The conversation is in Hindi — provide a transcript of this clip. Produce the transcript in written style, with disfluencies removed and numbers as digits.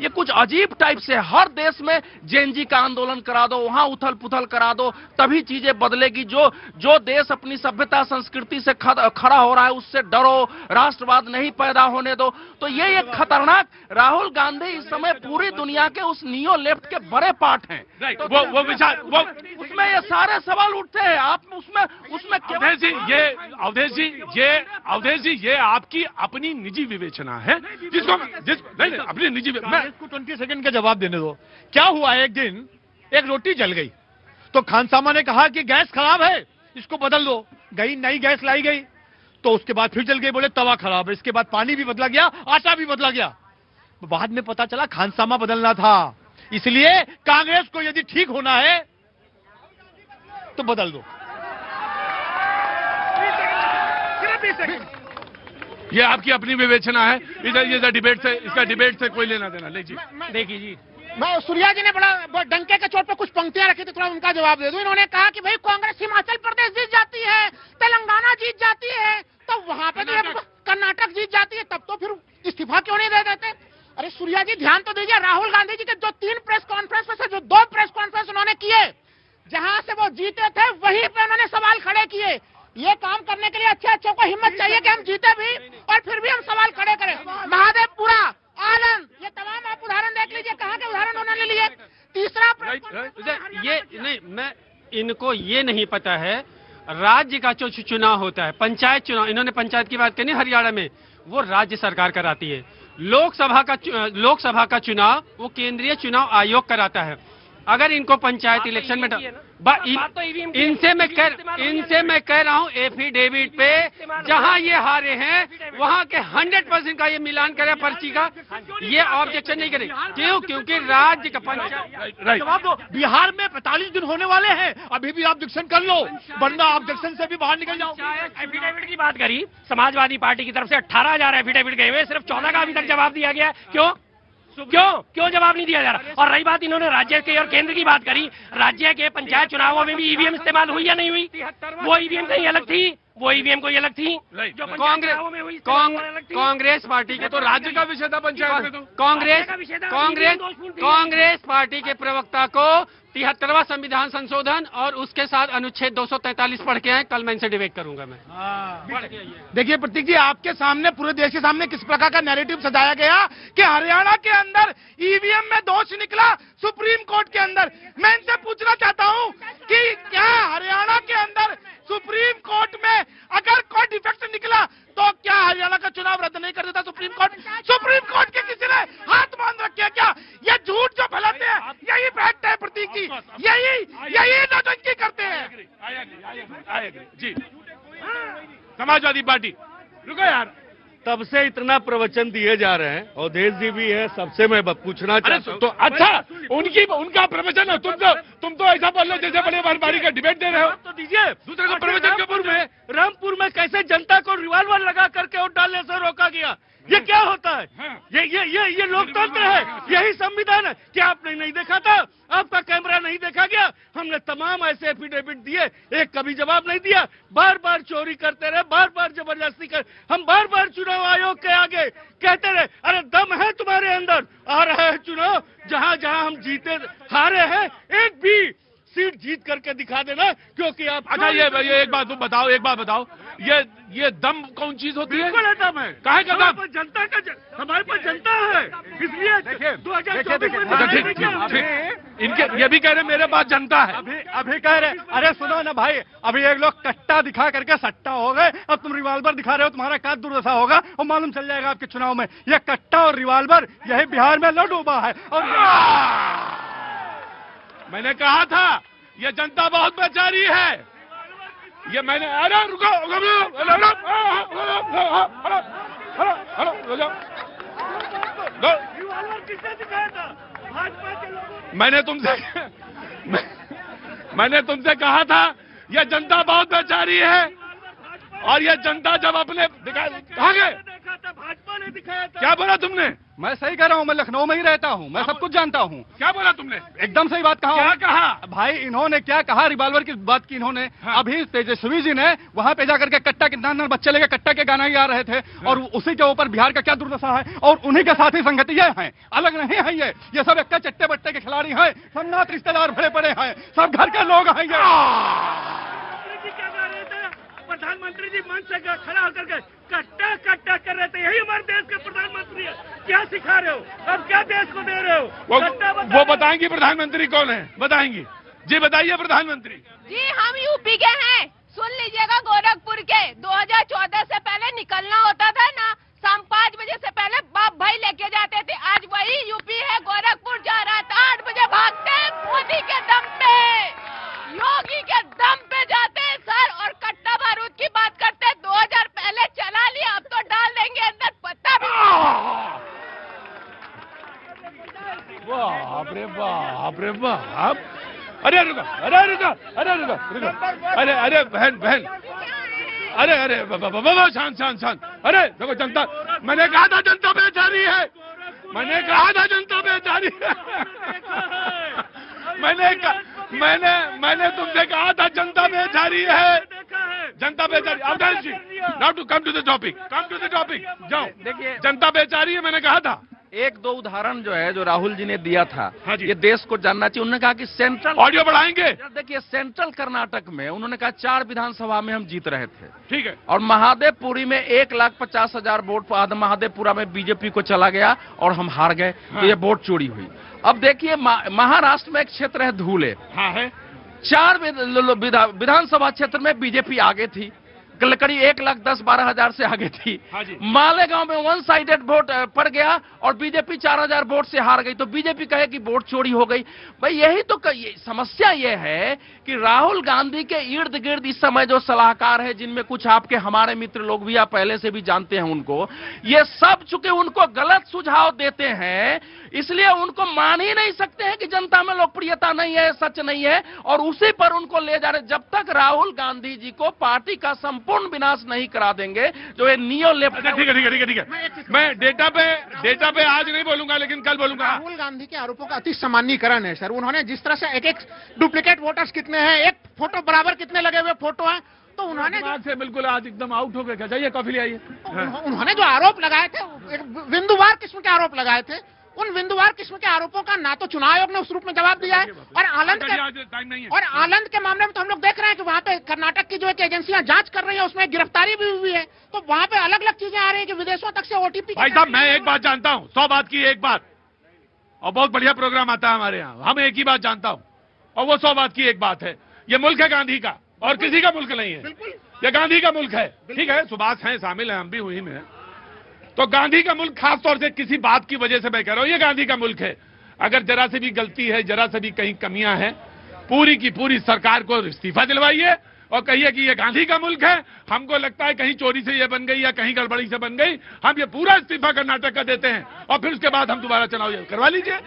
ये कुछ अजीब टाइप से हर देश में जेएनजी का आंदोलन करा दो, वहां उथल पुथल करा दो, तभी चीजें बदलेगी। जो देश अपनी सभ्यता संस्कृति से खड़ा हो रहा है उससे डरो, राष्ट्रवाद नहीं पैदा होने दो। तो ये एक खतरनाक, राहुल गांधी इस समय पूरी दुनिया के उस नियो लेफ्ट के बड़े पार्ट हैं। तो वो विचार, वो उसमें ये सारे सवाल उठते हैं। आप उसमें अवधेश जी, ये आपकी अपनी निजी विवेचना है, नहीं अपनी निजी। मैं इसको 20 सेकंड का जवाब देने दो। क्या हुआ, एक दिन एक रोटी जल गई तो खानसामा ने कहा कि गैस खराब है, इसको बदल दो। गई नई गैस लाई गई तो उसके बाद फिर जल गई, बोले तवा खराब है। इसके बाद पानी भी बदला गया, आटा भी बदला गया। बाद में पता चला खानसामा बदलना था। इसलिए कांग्रेस को यदि ठीक होना है तो बदल दो। ये आपकी अपनी विवेचना है, इसका डिबेट से कोई लेना देना। जी देखिए जी, मैं सूर्या जी ने बड़ा डंके के चोट पे कुछ पंक्तियां रखी थी, थोड़ा उनका जवाब दे दूं। इन्होंने कहा कि भाई कांग्रेस हिमाचल प्रदेश जीत जाती है, तेलंगाना जीत जाती है, तो वहां पे तो कर्नाटक जीत जाती है, तब तो फिर इस्तीफा क्यों नहीं दे देते? अरे सूर्या जी ध्यान तो दीजिए, राहुल गांधी जी के जो 3 प्रेस कॉन्फ्रेंस में से जो 2 प्रेस कॉन्फ्रेंस उन्होंने किए, जहां से वो जीते थे वहीं पे उन्होंने सवाल खड़े किए। ये काम करने के लिए अच्छे को हिम्मत चाहिए कि हम जीते भी और फिर भी हम सवाल खड़े करें। महादेवपुरा, आनंद, ये तमाम आप उदाहरण देख लीजिए, कहाँ के उदाहरण उन्होंने लिए। तीसरा ये नहीं, मैं इनको ये नहीं पता है, राज्य का जो चुनाव होता है, पंचायत चुनाव, इन्होंने पंचायत की बात करनी हरियाणा में, वो राज्य सरकार कराती है। लोकसभा का चुनाव वो केंद्रीय चुनाव आयोग कराता है। अगर इनको पंचायत इलेक्शन में इनसे मैं कह रहा हूँ एफिडेविट पे जहां ये हारे हैं वहां के 100% का ये मिलान करे पर्ची का, ये ऑब्जेक्शन नहीं करेंगे। क्यों? क्योंकि राज्य का पंचायत। जवाब दो। बिहार में 45 दिन होने वाले हैं, अभी भी ऑब्जेक्शन कर लो, वरना ऑब्जेक्शन से भी बाहर निकल जाओ। एफिडेविट की बात करी, समाजवादी पार्टी की तरफ से 18,000 एफिडेविट गए हुए, सिर्फ 14 का अभी तक जवाब दिया गया। क्यों जवाब नहीं दिया जा रहा? और रही बात इन्होंने राज्य के और केंद्र की बात करी, राज्य के पंचायत चुनावों में भी ईवीएम इस्तेमाल हुई या नहीं हुई? वो ईवीएम कहीं अलग थी, वो ईवीएम कोई अलग थी जो कांग्रेस पार्टी के। तो राज्य का विषय था पंचायत में। तो कांग्रेस पार्टी के प्रवक्ता को 73वां संविधान संशोधन और उसके साथ अनुच्छेद 243 पढ़ के आए। कल मैं इनसे डिबेट करूंगा। मैं देखिए प्रतीक जी, आपके सामने, पूरे देश के सामने किस प्रकार का नैरेटिव सजाया गया कि हरियाणा के अंदर ईवीएम में दोष निकला, सुप्रीम कोर्ट के अंदर। मैं इनसे पूछना चाहता हूं कि क्या हरियाणा के अंदर सुप्रीम कोर्ट में अगर कोई डिफेक्ट निकला तो क्या हरियाणा का चुनाव रद्द नहीं कर देता सुप्रीम कोर्ट? सुप्रीम कोर्ट के किसी ने हाथ बांध रखे क्या? ये झूठ जो फैलाते हैं यही फैक्ट है प्रतीक जी, यही नौटंकी करते हैं। जी समाजवादी पार्टी, रुको यार, तब से इतना प्रवचन दिए जा रहे हैं, अवधेश जी भी है, सबसे मैं पूछना चाहता हूं। तो अच्छा, उनका प्रवचन है, तुम तो ऐसा बोल रहे जैसे बड़े बारी का डिबेट दे रहे हो। तो दीजिए दूसरे को प्रवचन। रामपुर में कैसे जनता को रिवॉल्वर लगा करके वोट डालने से रोका गया? ये क्या होता है? ये लोकतंत्र है, यही संविधान है। क्या आपने नहीं देखा था? आपका कैमरा नहीं देखा गया? हमने तमाम ऐसे एफिडेविट दिए, एक कभी जवाब नहीं दिया। बार बार चोरी करते रहे, बार बार जबरदस्ती कर, हम बार बार चुनाव आयोग के आगे कहते रहे, अरे दम है तुम्हारे अंदर, आ रहा है चुनाव, जहां जहां हम जीते हारे हैं, एक भी सीट जीत करके दिखा देना। क्योंकि आप अच्छा, ये एक बात बताओ, ये दम कौन चीज होती है? बिल्कुल है दम है। काहे का दम? जनता का, हमारे पास जनता है, इसलिए 2024 में इनके ये भी कह रहे मेरे पास जनता है। अभी कह रहे, अरे सुनो ना भाई, अभी एक लोग कट्टा दिखा करके सट्टा हो गए, अब तुम रिवॉल्वर दिखा रहे हो, तुम्हारा क्या दुर्दशा होगा और मालूम चल जाएगा आपके चुनाव में। ये कट्टा और रिवॉल्वर यही बिहार में लड़ डूबा है। और मैंने कहा था ये जनता बहुत बेचारी है। ये मैंने, अरे रुको, मैंने तुमसे कहा था ये जनता बहुत बेचारी है। और ये जनता जब अपने कहा गए, दिखाया था। क्या बोला तुमने? मैं सही कह रहा हूँ, मैं लखनऊ में ही रहता हूँ, मैं सब कुछ जानता हूँ। क्या बोला तुमने? एकदम सही बात कहा। क्या कहा? भाई इन्होंने क्या कहा, रिवॉल्वर की बात की इन्होंने। हाँ। अभी तेजस्वी जी ने वहाँ पे जाकर के कट्टा के नाना बच्चे लेके कट्टा के गाना गा रहे थे, और उसी के ऊपर बिहार का क्या दुर्दशा है, और उन्हीं के साथ ही संगति ये है, अलग नहीं है ये सब एक चट्टे बट्टे के खिलाड़ी हैं, सब नात रिश्तेदार भरे पड़े हैं, सब घर के लोग हैं ये। प्रधानमंत्री जी क्या कह रहे थे? प्रधानमंत्री जी मंच से खड़ा होकर के कट्टा कट्टा कर रहे थे, यही हमारे देश के प्रधानमंत्री है। क्या सिखा रहे हो अब, क्या देश को दे रहे हो? वो बताएंगी प्रधानमंत्री कौन है, बताएंगी जी। बताइए प्रधानमंत्री जी। हम यूपी के हैं, सुन लीजिएगा, गोरखपुर के। 2014 से पहले निकलना होता था ना, शाम 5 बजे से पहले बाप भाई लेके जाते थे। आज वही यूपी है, गोरखपुर जा रहा था, 8 बजे भागते हैं मोदी के दम पे, योगी के दम पे जाते हैं सर, और कट्टा बारूद की बात करते हैं। 2000 पहले चला लिया, अब तो डाल देंगे अंदर, पता भी बाप रे बाप रे बाप। अरे रुका, अरे रुका, अरे रुका, रुका, अरे बहन, अरे बाबा शांत शांत शांत। अरे देखो जनता, मैंने कहा था जनता बेचारी है, मैंने कहा था जनता बेचारी है। मैंने तुमसे कहा था जनता बेचारी है, जनता बेचारी। Avadhan ji, now to come to the topic, जाओ। देखिए, जनता बेचारी है, मैंने कहा था। एक दो उदाहरण जो है, जो राहुल जी ने दिया था, हाँ जी। ये देश को जानना चाहिए। उन्होंने कहा कि सेंट्रल, ऑडियो बढ़ाएंगे। देखिए सेंट्रल कर्नाटक में उन्होंने कहा 4 विधानसभा में हम जीत रहे थे, ठीक है। और महादेवपुरी में 1,50,000 वोट महादेवपुरा में बीजेपी को चला गया और हम हार गए। हाँ। तो ये वोट चोरी हुई। अब देखिए महाराष्ट्र में एक क्षेत्र है धुले, हाँ है। 4 विधानसभा क्षेत्र में बीजेपी आगे थी, करीब 1,10,12,000 से आगे थी। हाँ जी। मालेगांव में 1 साइडेड वोट पड़ गया और बीजेपी 4,000 वोट से हार गई। तो बीजेपी कहे कि वोट चोरी हो गई। भाई यही तो समस्या ये है कि राहुल गांधी के इर्द गिर्द इस समय जो सलाहकार है, जिनमें कुछ आपके हमारे मित्र लोग भी, आप पहले से भी जानते हैं उनको, ये सब चूंकि उनको गलत सुझाव देते हैं, इसलिए उनको मान ही नहीं सकते हैं कि जनता में लोकप्रियता नहीं है, सच नहीं है, और उसी पर उनको ले जा रहे। जब तक राहुल गांधी जी को पार्टी का संपूर्ण विनाश नहीं करा देंगे, जो ये नियो लेफ्ट। ठीक है। मैं डेटा पे आज नहीं बोलूंगा, लेकिन कल बोलूंगा। राहुल गांधी के आरोपों का अति सामान्यीकरण है सर। उन्होंने जिस तरह से एक डुप्लीकेट वोटर्स कितने हैं, एक फोटो बराबर कितने लगे हुए फोटो हैं, तो उन्होंने दिमाग से बिल्कुल आज एकदम आउट हो गया। चाहिए कॉफी ले आइए। उन्होंने जो आरोप लगाए थे, एक बिंदुवार किस्म के आरोप लगाए थे, उन बिंदुवार किस्म के आरोपों का ना तो चुनाव आयोग ने उस रूप में जवाब दिया है, और आनंद के मामले में तो हम लोग देख रहे हैं कि वहाँ पे कर्नाटक की जो एक एजेंसियां जांच कर रही है, उसमें गिरफ्तारी भी हुई है। तो वहाँ पे अलग अलग चीजें आ रही है कि विदेशों तक से ओटीपी। भाई साहब, मैं एक बात जानता हूँ, 100 बात की एक बात, और बहुत बढ़िया प्रोग्राम आता है हमारे यहाँ। हम एक ही बात जानता हूँ, और वो 100 बात की एक बात है। ये मुल्क है गांधी का, और किसी का मुल्क नहीं है। ये गांधी का मुल्क है, ठीक है। सुभाष हैं, शामिल है, हम भी हुई में। तो गांधी का मुल्क, खास तौर से किसी बात की वजह से मैं कह रहा हूं, ये गांधी का मुल्क है। अगर जरा से भी गलती है, जरा से भी कहीं कमियां हैं, पूरी की पूरी सरकार को इस्तीफा दिलवाइए और कहिए कि ये गांधी का मुल्क है। हमको लगता है कहीं चोरी से ये बन गई या कहीं गड़बड़ी से बन गई, हम ये पूरा इस्तीफा कर्नाटक का देते हैं, और फिर उसके बाद हम दोबारा चुनाव करवा लीजिए।